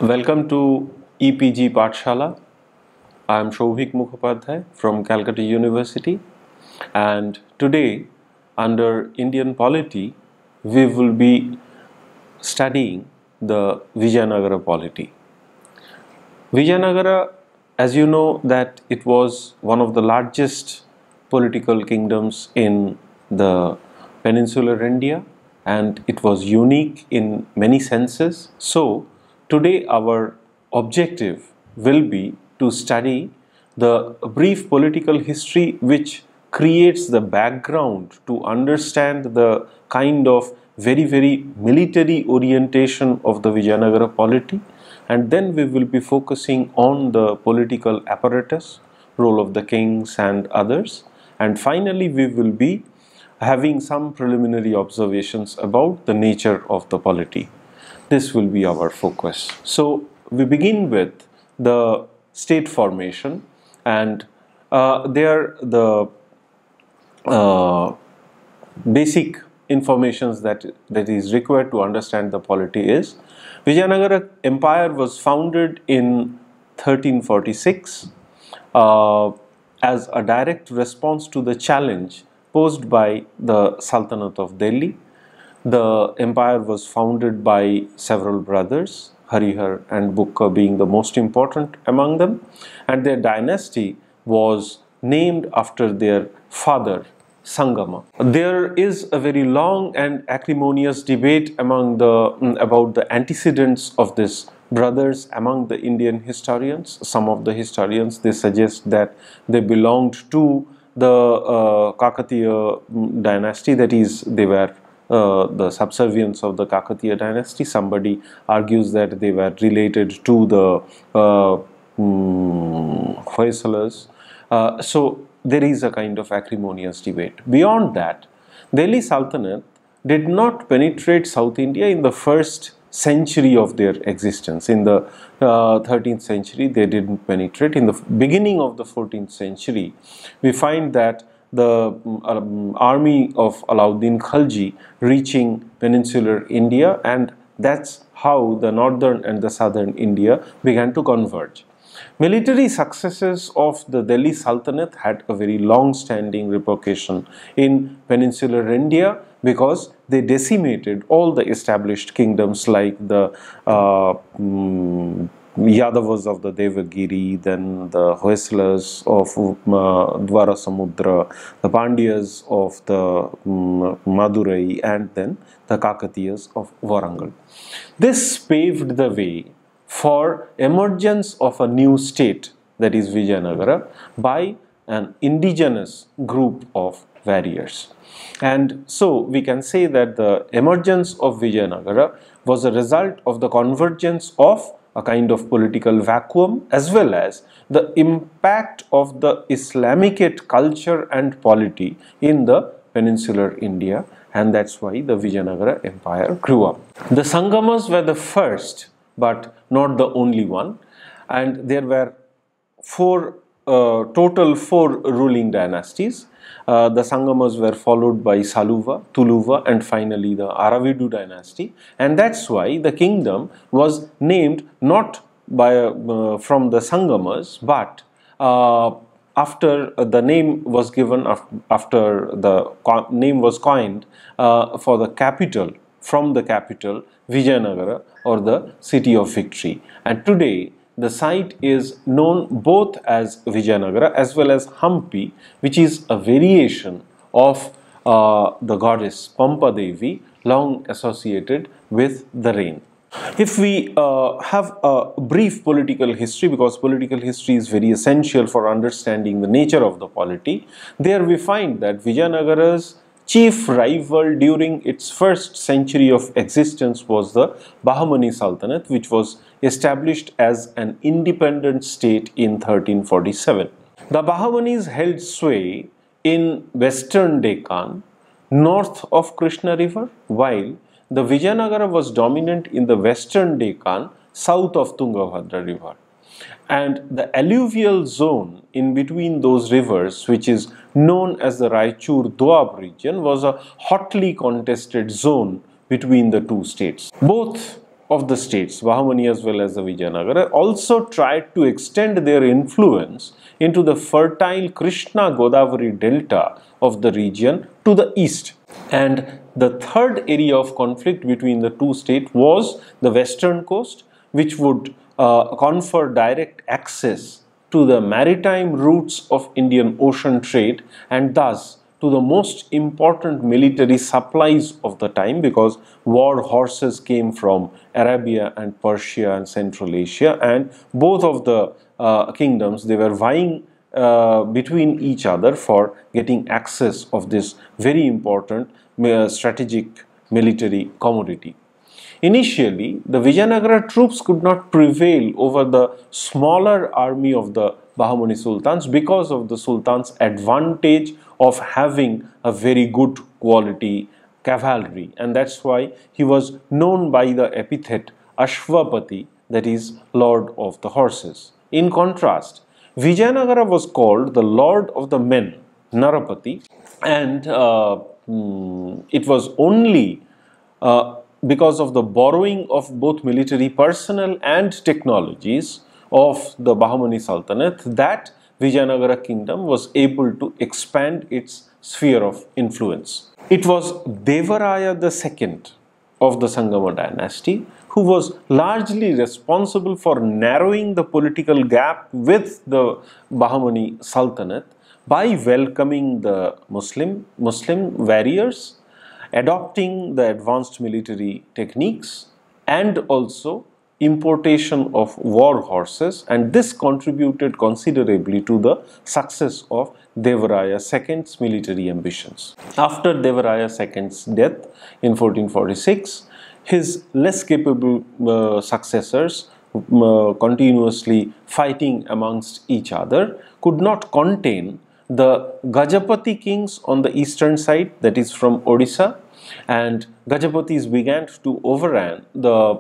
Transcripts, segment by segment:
Welcome to EPG Pathshala. I am Shouvik Mukhopadhyay from Calcutta University, and today under Indian polity we will be studying the Vijayanagara polity. Vijayanagara, as you know, that it was one of the largest political kingdoms in the peninsular India, and it was unique in many senses. So today our objective will be to study the brief political history which creates the background to understand the kind of very military orientation of the Vijayanagara polity, and then we will be focusing on the political apparatus, role of the kings and others, and finally we will be having some preliminary observations about the nature of the polity. This will be our focus. So we begin with the state formation, and there the basic informations that is required to understand the polity is Vijayanagara Empire was founded in 1346 as a direct response to the challenge posed by the Sultanate of Delhi. The empire was founded by several brothers, Harihar and Bukka being the most important among them, and their dynasty was named after their father, Sangama. There is a very long and acrimonious debate among about the antecedents of these brothers among the Indian historians. Some of the historians, they suggest that they belonged to the Kakatiya dynasty, that is, they were the subservients of the Kakatiya dynasty. Somebody argues that they were related to the Hoysalas. So there is a kind of acrimonious debate. Beyond that, Delhi Sultanate did not penetrate South India in the first century of their existence. In the 13th century, they didn't penetrate. In the beginning of the 14th century, we find that the army of Alauddin Khalji reaching peninsular India, and that's how the northern and the southern India began to converge. Military successes of the Delhi Sultanate had a very long-standing repercussion in peninsular India because they decimated all the established kingdoms like the Yadavas of the Devagiri, then the Hoysalas of Dwarasamudra, the Pandyas of the Madurai, and then the Kakatiyas of Warangal. This paved the way for emergence of a new state, that is Vijayanagara, by an indigenous group of warriors. And so we can say that the emergence of Vijayanagara was a result of the convergence of a kind of political vacuum as well as the impact of the Islamicate culture and polity in the peninsular India, and that's why the Vijayanagara Empire grew up. The Sangamas were the first but not the only one, and there were total four ruling dynasties. The Sangamas were followed by Saluva, Tuluva, and finally the Aravidu dynasty, and that's why the kingdom was named not by from the Sangamas, but after the name was given, after the name was coined for the capital, from the capital Vijayanagara, or the city of victory. And today the site is known both as Vijayanagara as well as Hampi, which is a variation of the goddess Pampa Devi, long associated with the rain. If we have a brief political history, because political history is very essential for understanding the nature of the polity, there we find that Vijayanagara's chief rival during its first century of existence was the Bahmani Sultanate, which was established as an independent state in 1347. The Bahmanis held sway in western Deccan, north of Krishna river, while the Vijayanagara was dominant in the western Deccan, south of Tungabhadra river. And the alluvial zone in between those rivers, which is known as the Raichur Doab region, was a hotly contested zone between the two states. Both of the states, Bahamani as well as the Vijayanagara, also tried to extend their influence into the fertile Krishna Godavari delta of the region to the east. And the third area of conflict between the two states was the western coast, which would confer direct access to the maritime routes of Indian Ocean trade, and thus to the most important military supplies of the time, because war horses came from Arabia and Persia and Central Asia, and both of the kingdoms, they were vying between each other for getting access of this very important strategic military commodity. Initially, the Vijayanagara troops could not prevail over the smaller army of the Bahamani Sultans because of the Sultan's advantage of having a very good quality cavalry, and that's why he was known by the epithet Ashwapati, that is, Lord of the Horses. In contrast, Vijayanagara was called the Lord of the Men, Narapati, and it was only because of the borrowing of both military personnel and technologies of the Bahamani Sultanate that Vijayanagara kingdom was able to expand its sphere of influence. It was Devaraya II of the Sangama dynasty who was largely responsible for narrowing the political gap with the Bahamani Sultanate by welcoming the Muslim warriors, adopting the advanced military techniques, and also importation of war horses, and this contributed considerably to the success of Devaraya II's military ambitions. After Devaraya II's death in 1446, his less capable successors, continuously fighting amongst each other, could not contain the Gajapati kings on the eastern side, that is from Odisha, and Gajapatis began to overrun the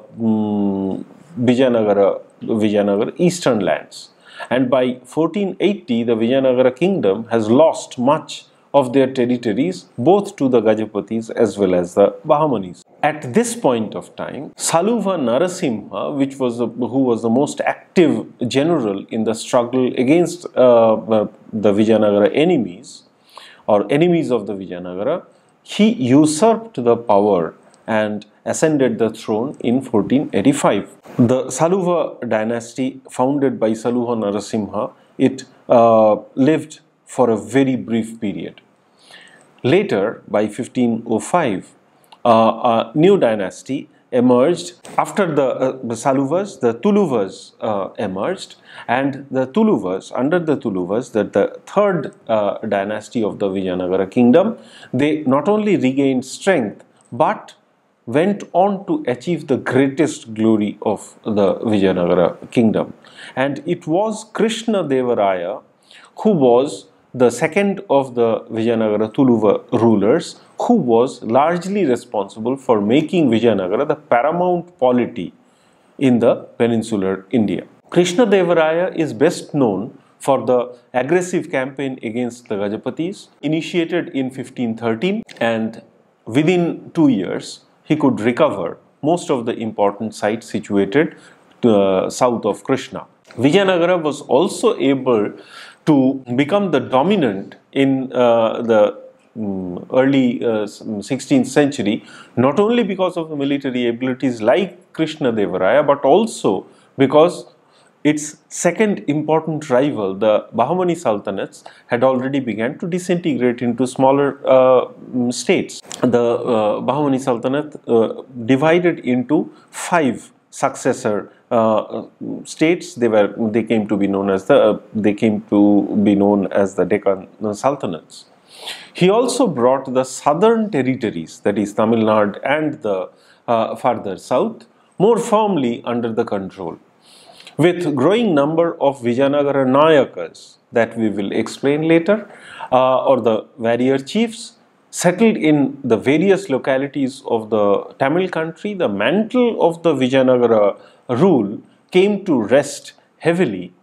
Vijayanagara eastern lands. And by 1480, the Vijayanagara kingdom has lost much of their territories both to the Gajapatis as well as the Bahamanis. At this point of time, Saluva Narasimha, who was the most active general in the struggle against the Vijayanagara enemies, or enemies of the Vijayanagara, he usurped the power and ascended the throne in 1485. The Saluva dynasty, founded by Saluva Narasimha, it lived for a very brief period. Later, by 1505, a new dynasty emerged. After the Saluvas, the Tuluvas emerged, and the Tuluvas, under the Tuluvas, the third dynasty of the Vijayanagara kingdom, they not only regained strength but went on to achieve the greatest glory of the Vijayanagara kingdom. And it was Krishna Devaraya who was the second of the Vijayanagara Tuluva rulers, who was largely responsible for making Vijayanagara the paramount polity in the peninsular India. Krishna Devaraya is best known for the aggressive campaign against the Gajapatis, initiated in 1513, and within 2 years he could recover most of the important sites situated south of Krishna. Vijayanagara was also able to become the dominant in the early 16th century, not only because of the military abilities like Krishna Devaraya, but also because its second important rival, the Bahamani Sultanates, had already begun to disintegrate into smaller states. The Bahamani Sultanate divided into 5 successor states. They came to be known as the Deccan Sultanates. He also brought the southern territories, that is Tamil Nadu and the farther south, more firmly under the control. With growing number of Vijayanagara Nayakas that we will explain later, or the warrior chiefs, settled in the various localities of the Tamil country, the mantle of the Vijayanagara rule came to rest heavily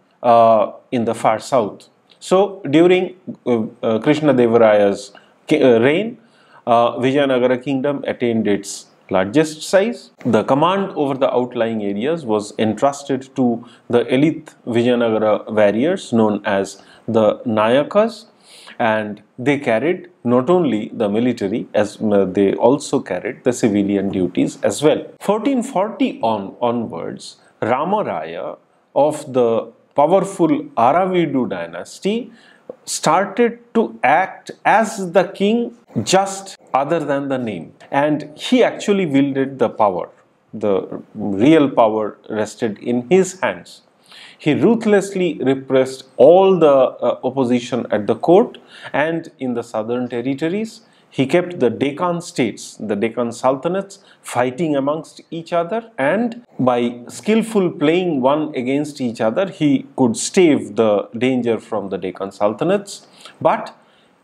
in the far south. So, during Krishna Devaraya's reign, Vijayanagara kingdom attained its largest size. The command over the outlying areas was entrusted to the elite Vijayanagara warriors known as the Nayakas, and they carried not only the military as they also carried the civilian duties as well. 1440 onwards, Ramaraya of the powerful Aravidu dynasty started to act as the king just other than the name, and he actually wielded the power. The real power rested in his hands. He ruthlessly repressed all the opposition at the court and in the southern territories. He kept the Deccan states, the Deccan sultanates, fighting amongst each other, and by skillful playing one against each other, he could stave the danger from the Deccan sultanates. But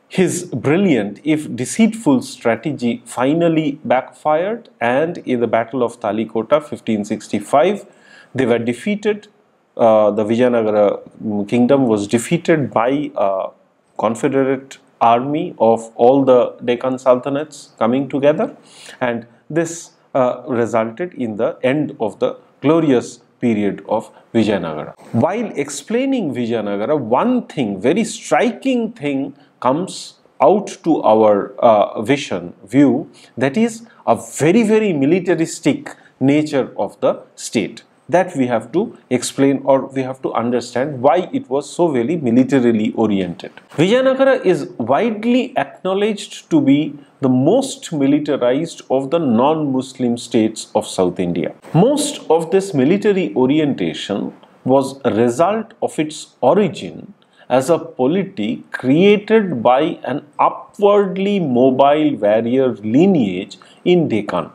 his brilliant, if deceitful strategy finally backfired, and in the Battle of Talikota 1565, they were defeated. The Vijayanagara kingdom was defeated by a confederate army of all the Deccan sultanates coming together, and this resulted in the end of the glorious period of Vijayanagara. While explaining Vijayanagara, one thing, very striking thing comes out to our view, that is a very militaristic nature of the state, that we have to explain, or we have to understand why it was so very militarily oriented. Vijayanagara is widely acknowledged to be the most militarized of the non-Muslim states of South India. Most of this military orientation was a result of its origin as a polity created by an upwardly mobile warrior lineage in Deccan.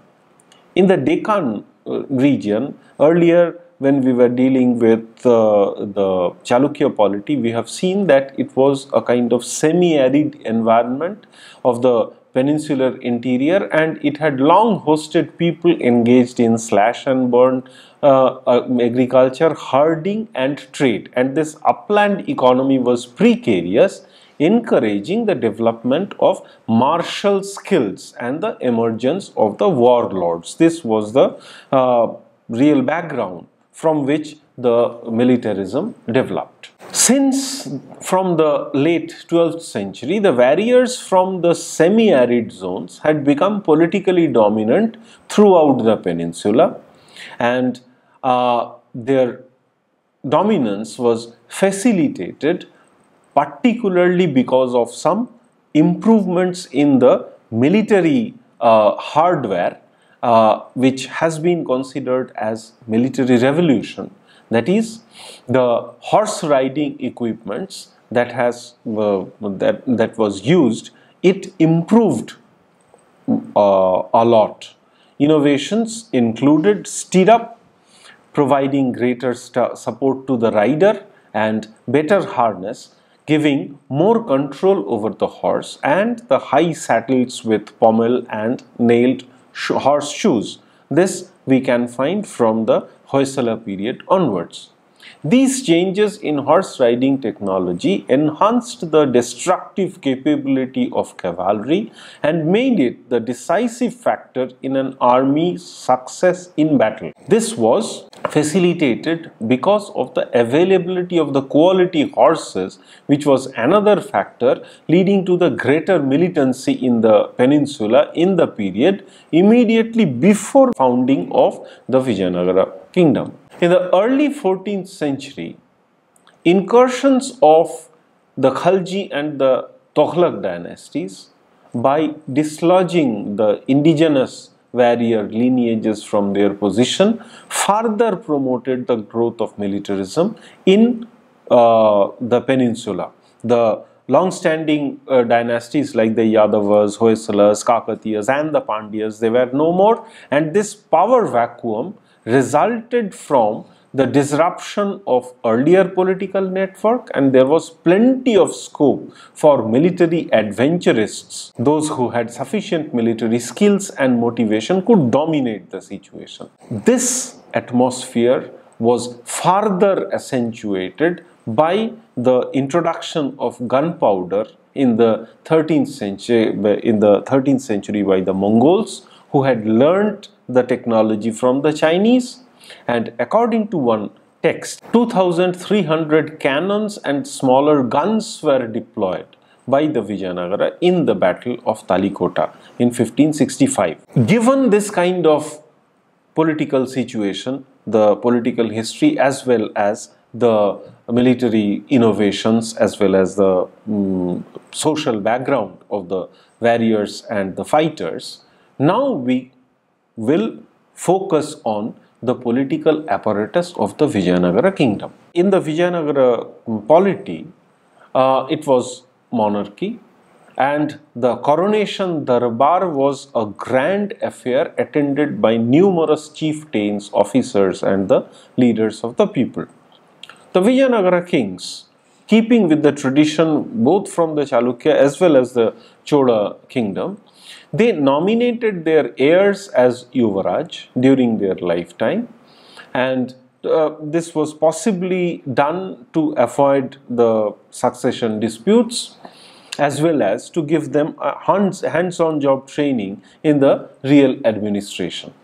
In the Deccan region, earlier when we were dealing with the Chalukya polity, we have seen that it was a kind of semi-arid environment of the peninsular interior, and it had long hosted people engaged in slash and burn agriculture, herding and trade, and this upland economy was precarious, encouraging the development of martial skills and the emergence of the warlords. This was the real background from which the militarism developed. Since from the late 12th century, the warriors from the semi-arid zones had become politically dominant throughout the peninsula, and their dominance was facilitated particularly because of some improvements in the military hardware, which has been considered as military revolution. That is, the horse riding equipments that was used, it improved a lot. Innovations included stirrup, providing greater support to the rider, and better harness, giving more control over the horse, and the high saddles with pommel and nailed horseshoes. This we can find from the Hoysala period onwards. These changes in horse riding technology enhanced the destructive capability of cavalry and made it the decisive factor in an army's success in battle. This was facilitated because of the availability of the quality horses, which was another factor leading to the greater militancy in the peninsula in the period immediately before founding of the Vijayanagara kingdom. In the early 14th century, incursions of the Khalji and the Tughlaq dynasties, by dislodging the indigenous warrior lineages from their position, further promoted the growth of militarism in the peninsula. The long-standing dynasties like the Yadavas, Hoysalas, Kakatiyas and the Pandyas, they were no more, and this power vacuum resulted from the disruption of earlier political network, and there was plenty of scope for military adventurists. Those who had sufficient military skills and motivation could dominate the situation. This atmosphere was further accentuated by the introduction of gunpowder in the 13th century by the Mongols, who had learnt the technology from the Chinese, and according to one text, 2,300 cannons and smaller guns were deployed by the Vijayanagara in the Battle of Talikota in 1565. Given this kind of political situation, the political history, as well as the military innovations, as well as the social background of the warriors and the fighters, now we will focus on the political apparatus of the Vijayanagara kingdom. In the Vijayanagara polity, it was monarchy, and the coronation darbar was a grand affair attended by numerous chieftains, officers, and the leaders of the people. The Vijayanagara kings, keeping with the tradition both from the Chalukya as well as the Chola kingdom, they nominated their heirs as Yuvaraj during their lifetime, and this was possibly done to avoid the succession disputes, as well as to give them a hands-on job training in the real administration.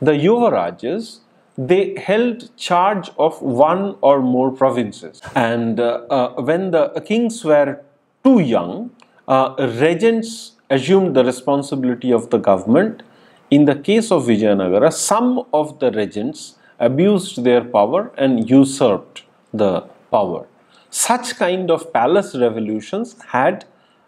The Yuvarajas, they held charge of one or more provinces, and when the kings were too young, regents assumed the responsibility of the government. In the case of Vijayanagara, some of the regents abused their power and usurped the power. Such kind of palace revolutions had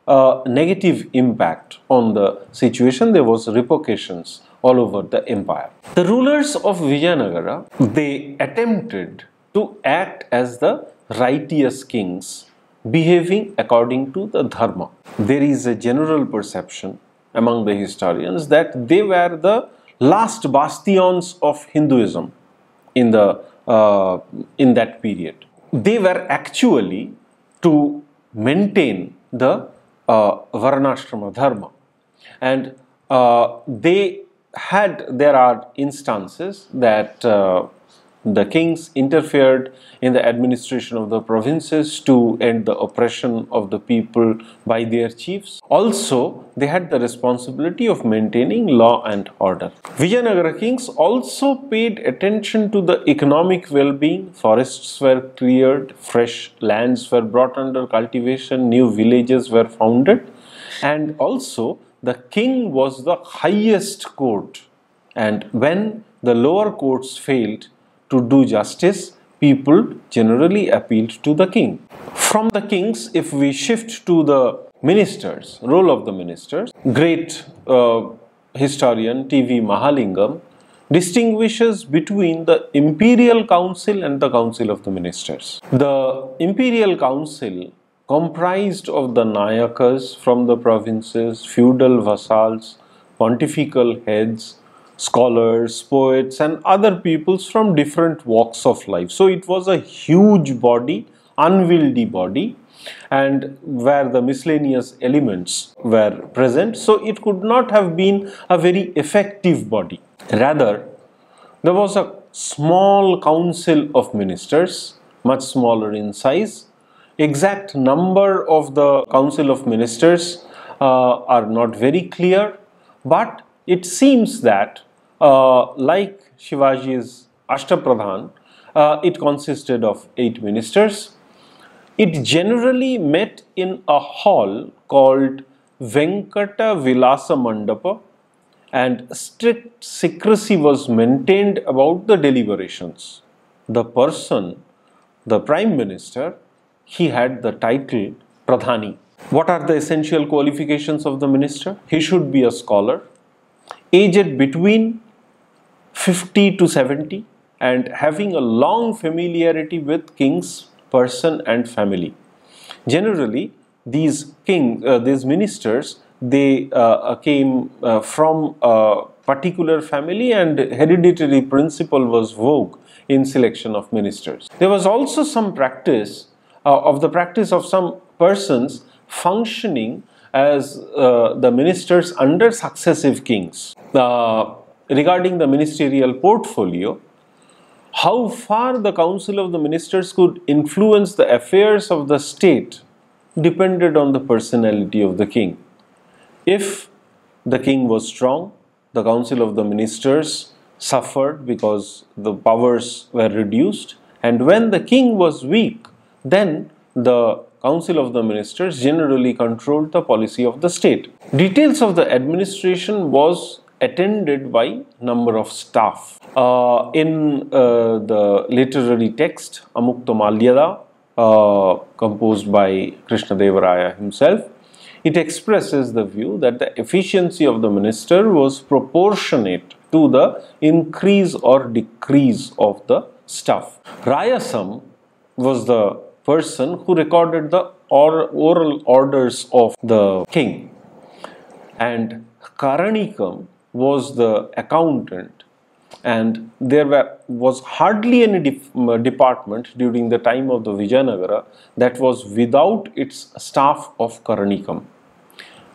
a negative impact on the situation. There was repercussions all over the empire. The rulers of Vijayanagara, they attempted to act as the righteous kings, behaving according to the dharma. There is a general perception among the historians that they were the last bastions of Hinduism in that period. They were actually to maintain the Varnashrama dharma, and there are instances that the kings interfered in the administration of the provinces to end the oppression of the people by their chiefs. Also, they had the responsibility of maintaining law and order. Vijayanagara kings also paid attention to the economic well-being. Forests were cleared, fresh lands were brought under cultivation, new villages were founded, and also the king was the highest court, and when the lower courts failed to do justice, people generally appealed to the king. From the kings, if we shift to the ministers, role of the ministers, great historian T.V. Mahalingam distinguishes between the imperial council and the council of the ministers. The imperial council comprised of the Nayakas from the provinces, feudal vassals, pontifical heads, scholars, poets, and other peoples from different walks of life. So it was a huge body, unwieldy body, and where the miscellaneous elements were present. So it could not have been a very effective body. Rather, there was a small council of ministers, much smaller in size. Exact number of the council of ministers are not very clear, but it seems that like Shivaji's Ashtapradhan, it consisted of 8 ministers. It generally met in a hall called Venkata Vilasa Mandapa, and strict secrecy was maintained about the deliberations. The person, the Prime Minister, he had the title Pradhani. What are the essential qualifications of the minister? He should be a scholar, aged between 50 to 70, and having a long familiarity with king's person and family. Generally, these ministers, they came from a particular family, and hereditary principle was vogue in selection of ministers. There was also some practice of some persons functioning as the ministers under successive kings. Regarding the ministerial portfolio, how far the council of the ministers could influence the affairs of the state depended on the personality of the king. If the king was strong, the Council of the Ministers suffered because the powers were reduced, and when the king was weak, then the Council of the Ministers generally controlled the policy of the state. Details of the administration was attended by number of staff. In the literary text Amukta Malyada, composed by Krishnadevaraya himself, it expresses the view that the efficiency of the minister was proportionate to the increase or decrease of the staff. Rayasam was the person who recorded the oral orders of the king, and Karanikam was the accountant, and there was hardly any department during the time of the Vijayanagara that was without its staff of Karanikam.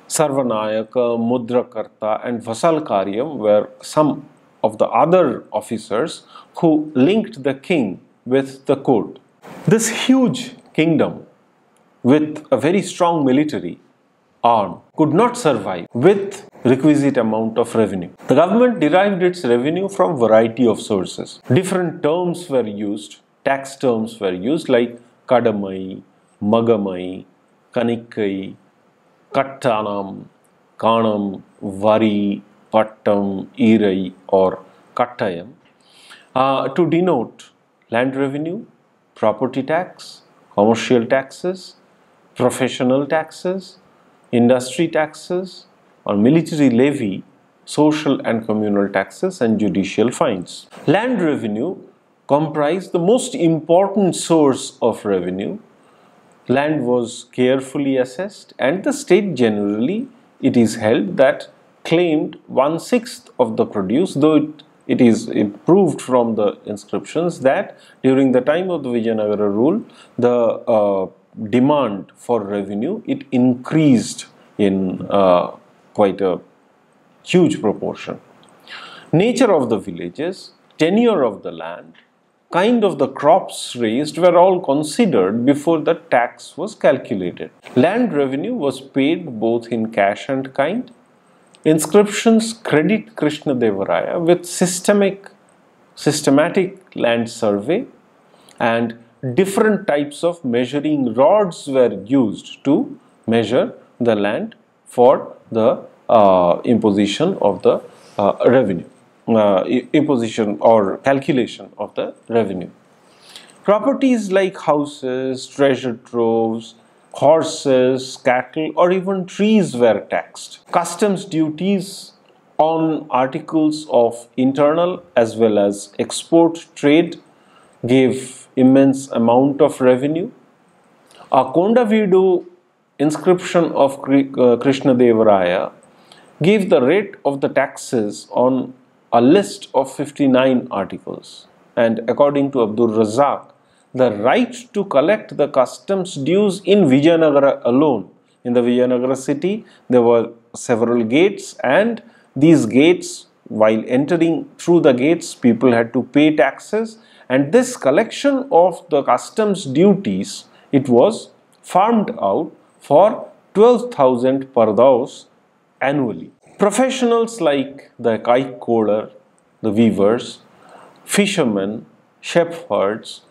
Sarvanayaka, Mudrakarta and Vasalkaryam were some of the other officers who linked the king with the court. This huge kingdom with a very strong military arm could not survive with requisite amount of revenue. The government derived its revenue from variety of sources. Different terms were used, tax terms were used like Kadamai, Magamai, Kanikai, Kattanam, Kanam, Vari, Pattam, Irai or Kattayam to denote land revenue, property tax, commercial taxes, professional taxes, industry taxes or military levy, social and communal taxes and judicial fines. Land revenue comprised the most important source of revenue. Land was carefully assessed and the state generally, it is held, that claimed 1/6 of the produce, though it is proved from the inscriptions that during the time of the Vijayanagara rule, the demand for revenue, it increased in quite a huge proportion. Nature of the villages, tenure of the land, kind of the crops raised were all considered before the tax was calculated. Land revenue was paid both in cash and kind. Inscriptions credit Krishnadevaraya with systematic land survey, and different types of measuring rods were used to measure the land for the imposition of the revenue, imposition or calculation of the revenue. Properties like houses, treasure troves, horses, cattle or even trees were taxed. Customs duties on articles of internal as well as export trade gave immense amount of revenue. A Kondavidu inscription of Krishnadevaraya gave the rate of the taxes on a list of 59 articles, and according to Abdul Razak, the right to collect the customs dues in Vijayanagara alone. In the Vijayanagara city, there were several gates, and these gates, while entering through the gates, people had to pay taxes, and this collection of the customs duties, it was farmed out for 12,000 pardaus annually. Professionals like the kaikoder, the weavers, fishermen, shepherds,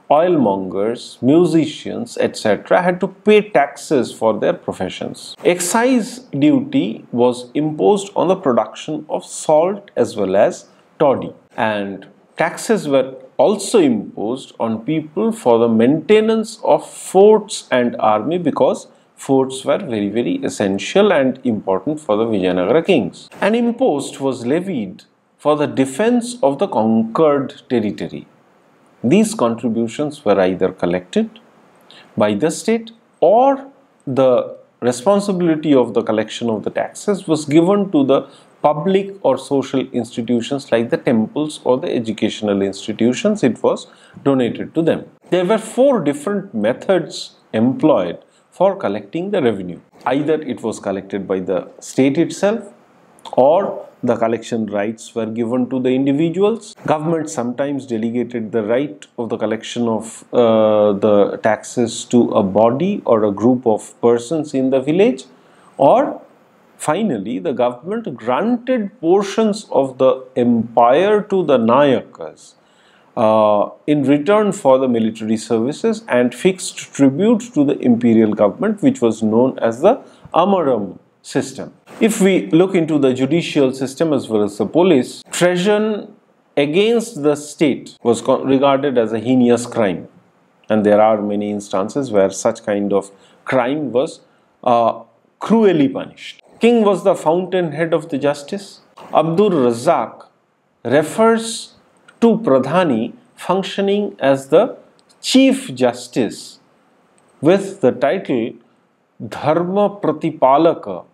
oilmongers, musicians, etc. had to pay taxes for their professions. Excise duty was imposed on the production of salt as well as toddy, and taxes were also imposed on people for the maintenance of forts and army, because forts were very essential and important for the Vijayanagara kings. An impost was levied for the defense of the conquered territory. These contributions were either collected by the state, or the responsibility of the collection of the taxes was given to the public or social institutions like the temples or the educational institutions. It was donated to them. There were 4 different methods employed for collecting the revenue. Either it was collected by the state itself, or the collection rights were given to the individuals. Government sometimes delegated the right of the collection of the taxes to a body or a group of persons in the village, or Finally, the government granted portions of the empire to the Nayakas in return for the military services and fixed tribute to the imperial government, which was known as the Amaram system. If we look into the judicial system as well as the police, treason against the state was regarded as a heinous crime, and there are many instances where such kind of crime was cruelly punished. King was the fountainhead of the justice. Abdur Razzaq refers to Pradhani functioning as the Chief Justice with the title Dharma Pratipalaka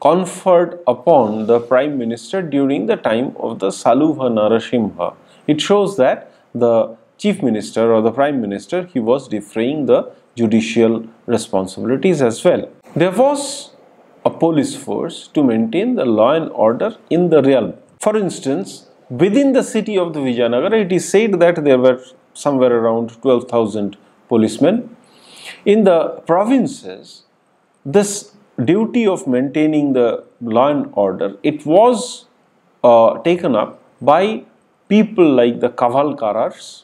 conferred upon the Prime Minister during the time of the Saluva Narasimha. It shows that the Chief Minister or the Prime Minister, he was defraying the judicial responsibilities as well. There was a police force to maintain the law and order in the realm. For instance, within the city of the Vijayanagara, it is said that there were somewhere around 12,000 policemen. In the provinces, this duty of maintaining the law and order, it was taken up by people like the Kavalkarars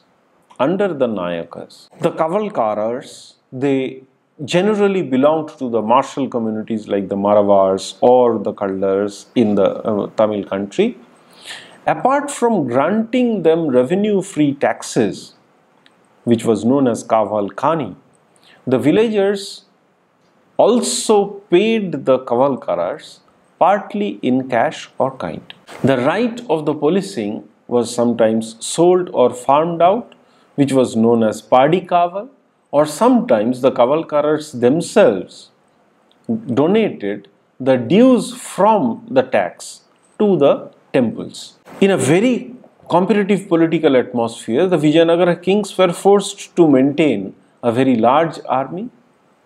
under the Nayakas. The Kavalkarars, they generally belonged to the martial communities like the Maravars or the Kallars in the Tamil country. Apart from granting them revenue-free taxes, which was known as Kavalkani, the villagers also paid the Kavalkarars partly in cash or kind. The right of the policing was sometimes sold or farmed out, which was known as Padi Kaval, or sometimes the Kavalkarars themselves donated the dues from the tax to the temples. In a very competitive political atmosphere, the Vijayanagara kings were forced to maintain a very large army.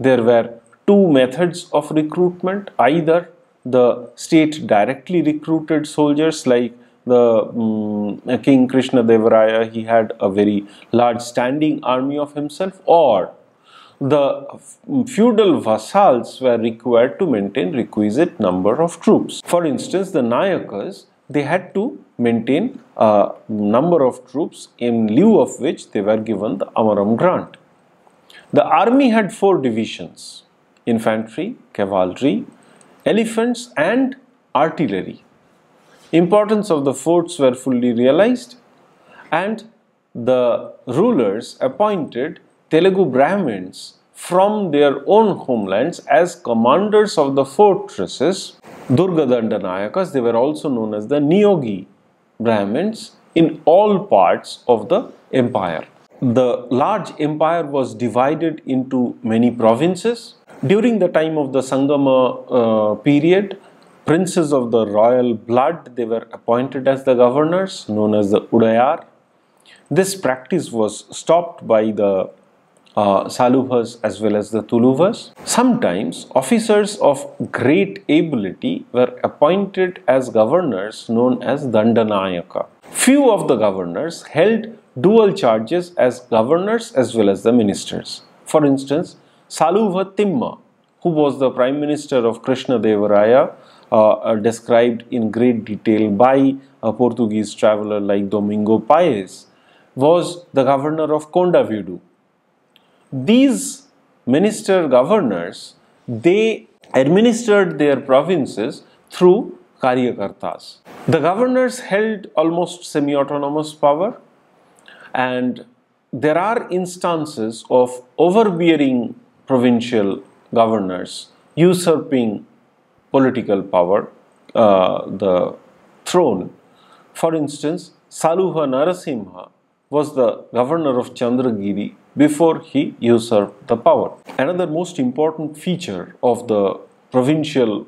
There were two methods of recruitment: either the state directly recruited soldiers like the King Krishna Devaraya, he had a very large standing army of himself, or the feudal vassals were required to maintain requisite number of troops. For instance, the Nayakas, they had to maintain a number of troops in lieu of which they were given the Amaram grant. The army had 4 divisions: infantry, cavalry, elephants and artillery. Importance of the forts were fully realized, and the rulers appointed Telugu Brahmins from their own homelands as commanders of the fortresses. Durgadanda Nayakas, they were also known as the Niyogi Brahmins in all parts of the empire. The large empire was divided into many provinces. During the time of the Sangama period, princes of the royal blood, they were appointed as the governors, known as the Udayar. This practice was stopped by the Saluvas as well as the Tuluvas. Sometimes officers of great ability were appointed as governors, known as Dandanayaka. Few of the governors held dual charges as governors as well as the ministers. For instance, Saluva Timma, who was the Prime Minister of Krishna Devaraya, described in great detail by a Portuguese traveler like Domingo Paes, was the governor of Kondavidu. These minister governors, they administered their provinces through Karyakartas. The governors held almost semi-autonomous power, and there are instances of overbearing provincial governors usurping political power, the throne. For instance, Saluva Narasimha was the governor of Chandragiri before he usurped the power. Another most important feature of the provincial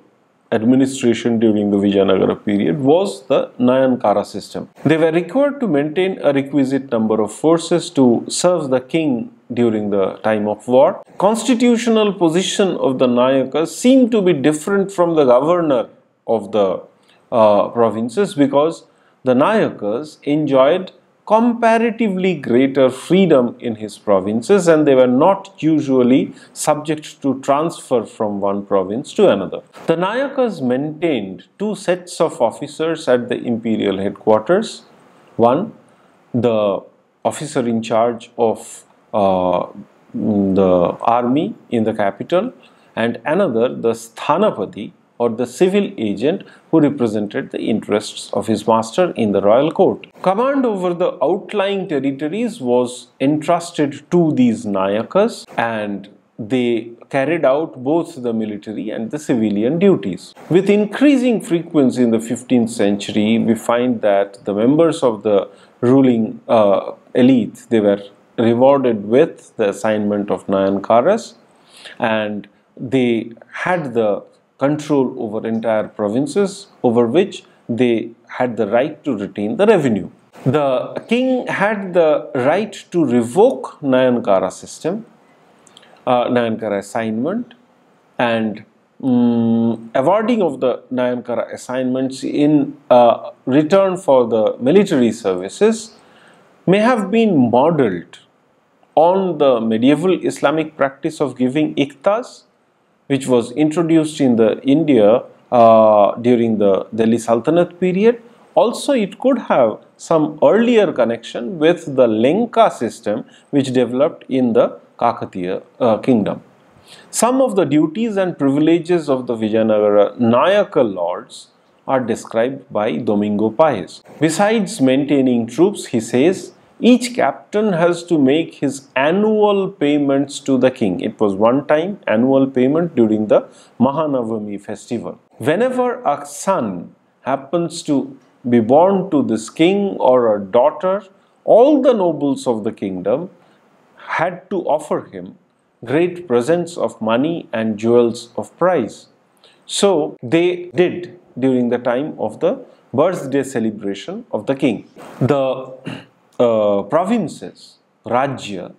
administration during the Vijayanagara period was the Nayankara system. They were required to maintain a requisite number of forces to serve the king during the time of war. Constitutional position of the Nayakas seemed to be different from the governor of the provinces, because the Nayakas enjoyed comparatively greater freedom in his provinces, and they were not usually subject to transfer from one province to another. The Nayakas maintained two sets of officers at the imperial headquarters. One, the officer in charge of the army in the capital, and another, the Sthanapati, or the civil agent who represented the interests of his master in the royal court. Command over the outlying territories was entrusted to these Nayakas, and they carried out both the military and the civilian duties. With increasing frequency in the 15th century, we find that the members of the ruling elite, they were rewarded with the assignment of Nayankaras, and they had the control over entire provinces over which they had the right to retain the revenue. The king had the right to revoke Nayankara system, Nayankara assignment, and awarding of the Nayankara assignments in return for the military services may have been modeled on the medieval Islamic practice of giving iqtas, which was introduced in the India during the Delhi Sultanate period. Also, it could have some earlier connection with the Lenka system, which developed in the Kakatiya kingdom. Some of the duties and privileges of the Vijayanagara Nayaka lords are described by Domingo Paes. Besides maintaining troops, he says, each captain has to make his annual payments to the king. It was one-time annual payment during the Mahanavami festival. Whenever a son happens to be born to this king or a daughter, all the nobles of the kingdom had to offer him great presents of money and jewels of price. So they did during the time of the birthday celebration of the king. The provinces, Rajya,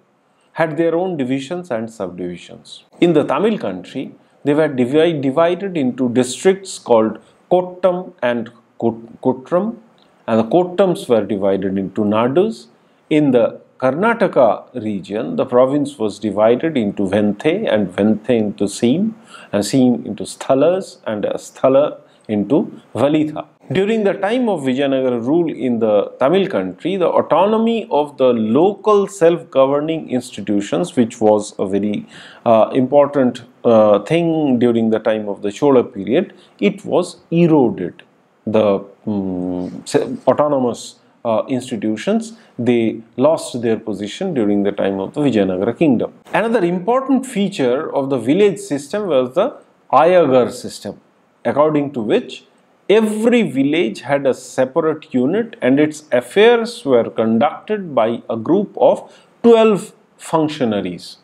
had their own divisions and subdivisions. In the Tamil country, they were divided into districts called Kottam and Kottram, and the Kottams were divided into Nadus. In the Karnataka region, the province was divided into Venthe, and Venthe into Seam, and Seam into Sthalas, and Sthala into Valitha. During the time of Vijayanagara rule in the Tamil country, the autonomy of the local self-governing institutions, which was a very important thing during the time of the Chola period, it was eroded. The autonomous institutions, they lost their position during the time of the Vijayanagara kingdom. Another important feature of the village system was the Ayagar system, according to which every village had a separate unit and its affairs were conducted by a group of 12 functionaries,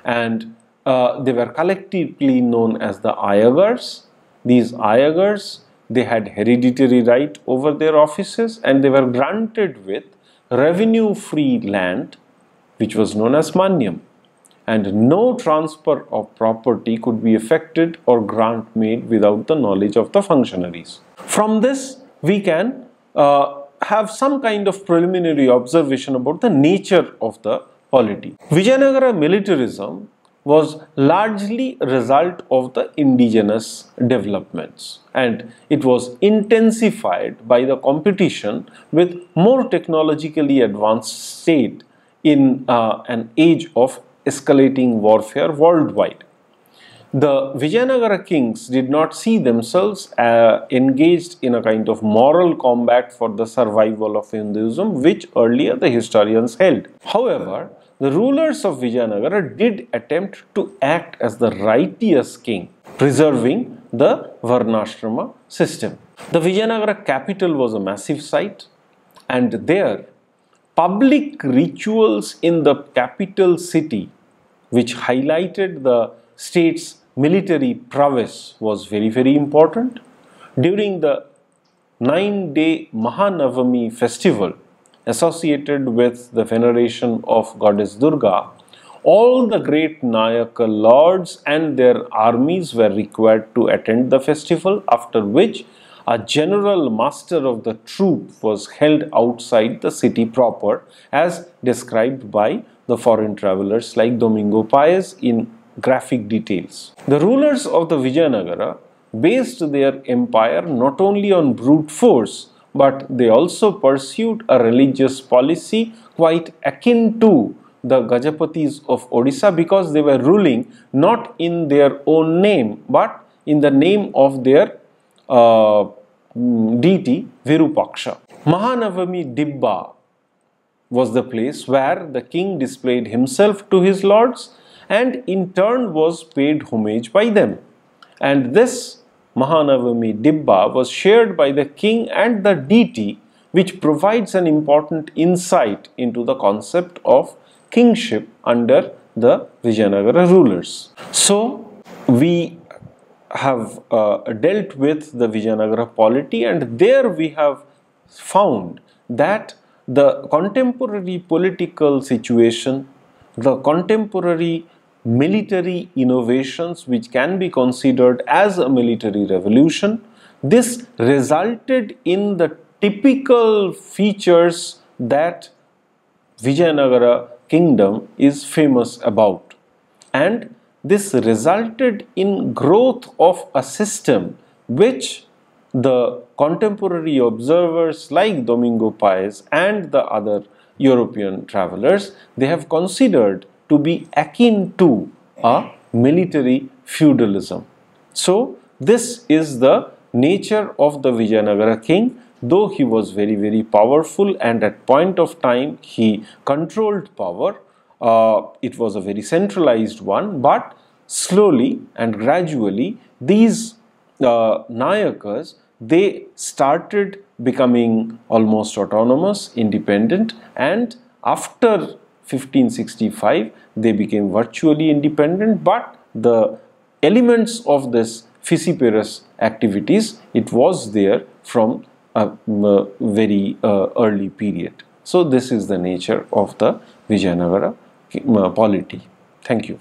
and they were collectively known as the Ayagars. These Ayagars, they had hereditary right over their offices, and they were granted with revenue-free land, which was known as Manyam, and no transfer of property could be effected or grant made without the knowledge of the functionaries. From this, we can have some kind of preliminary observation about the nature of the polity. Vijayanagara militarism was largely a result of the indigenous developments, and it was intensified by the competition with more technologically advanced state in an age of escalating warfare worldwide. The Vijayanagara kings did not see themselves engaged in a kind of moral combat for the survival of Hinduism, which earlier the historians held. However, the rulers of Vijayanagara did attempt to act as the righteous king, preserving the Varnashrama system. The Vijayanagara capital was a massive site, and there public rituals in the capital city, which highlighted the state's military prowess, was very, very important. During the 9-day Mahanavami festival associated with the veneration of goddess Durga, all the great Nayaka lords and their armies were required to attend the festival, after which a general master of the troop was held outside the city proper, as described by the foreign travelers like Domingo Paez in graphic details. The rulers of the Vijayanagara based their empire not only on brute force, but they also pursued a religious policy quite akin to the Gajapatis of Odisha, because they were ruling not in their own name but in the name of their deity Virupaksha. Mahanavami Dibba was the place where the king displayed himself to his lords and in turn was paid homage by them. And this Mahanavami Dibba was shared by the king and the deity, which provides an important insight into the concept of kingship under the Vijayanagara rulers. So, we have dealt with the Vijayanagara polity, and there we have found that the contemporary political situation, the contemporary military innovations which can be considered as a military revolution, this resulted in the typical features that Vijayanagara kingdom is famous about, and this resulted in growth of a system which the contemporary observers like Domingo Paez and the other European travelers, they have considered to be akin to a military feudalism. So this is the nature of the Vijayanagara king. Though he was very, very powerful and at point of time he controlled power, it was a very centralized one, but slowly and gradually these Nayakas, they started becoming almost autonomous, independent, and after 1565 they became virtually independent, but the elements of this fissiparous activities, it was there from a very early period. So this is the nature of the Vijayanagara polity. Thank you.